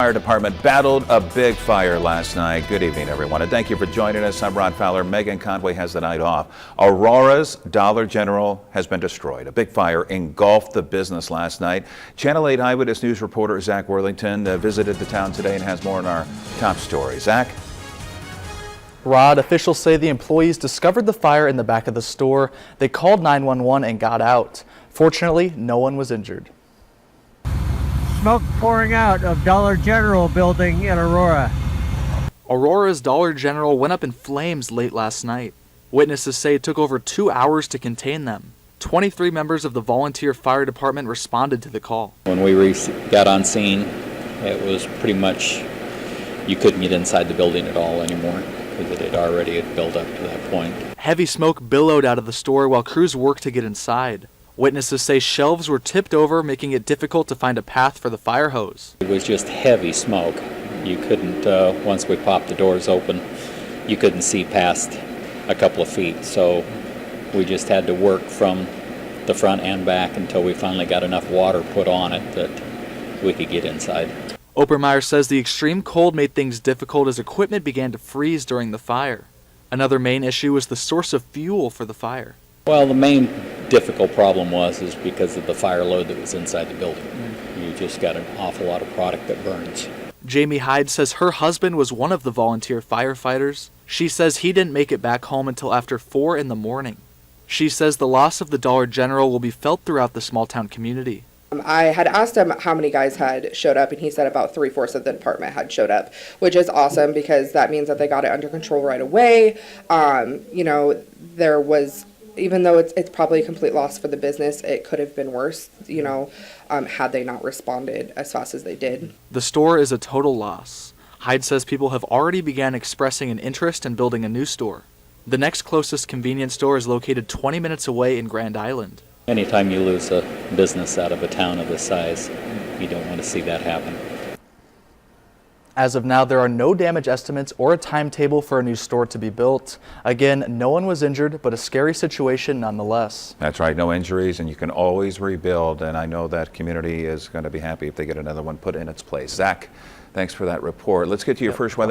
Fire Department battled a big fire last night. Good evening, everyone, and thank you for joining us. I'm Ron Fowler. Megan Conway has the night off. Aurora's Dollar General has been destroyed. A big fire engulfed the business last night. Channel 8 Eyewitness News reporter Zach Worthington visited the town today and has more on our top story. Zach? Rod, officials say the employees discovered the fire in the back of the store. They called 911 and got out. Fortunately, no one was injured. Smoke pouring out of Dollar General building in Aurora. Aurora's Dollar General went up in flames late last night. Witnesses say it took over 2 hours to contain them. 23 members of the volunteer fire department responded to the call. When we got on scene, it was pretty much, you couldn't get inside the building at all anymore because it had already built up to that point. Heavy smoke billowed out of the store while crews worked to get inside. Witnesses say shelves were tipped over, making it difficult to find a path for the fire hose. It was just heavy smoke. You couldn't, once we popped the doors open, you couldn't see past a couple of feet. So we just had to work from the front and back until we finally got enough water put on it that we could get inside. Obermeyer says the extreme cold made things difficult as equipment began to freeze during the fire. Another main issue was the source of fuel for the fire. Well, the main difficult problem is because of the fire load that was inside the building. You just got an awful lot of product that burns. Jamie Hyde says her husband was one of the volunteer firefighters. She says he didn't make it back home until after 4 in the morning. She says the loss of the Dollar General will be felt throughout the small town community. I had asked him how many guys had showed up, and he said about 3/4 of the department had showed up, which is awesome because that means that they got it under control right away. There was, even though it's probably a complete loss for the business, it could have been worse, had they not responded as fast as they did. The store is a total loss. Hyde says people have already began expressing an interest in building a new store. The next closest convenience store is located 20 minutes away in Grand Island. Anytime you lose a business out of a town of this size, you don't want to see that happen. As of now, there are no damage estimates or a timetable for a new store to be built. Again, no one was injured, but a scary situation nonetheless. That's right, no injuries, and you can always rebuild, and I know that community is going to be happy if they get another one put in its place. Zach, thanks for that report. Let's get to your first weather.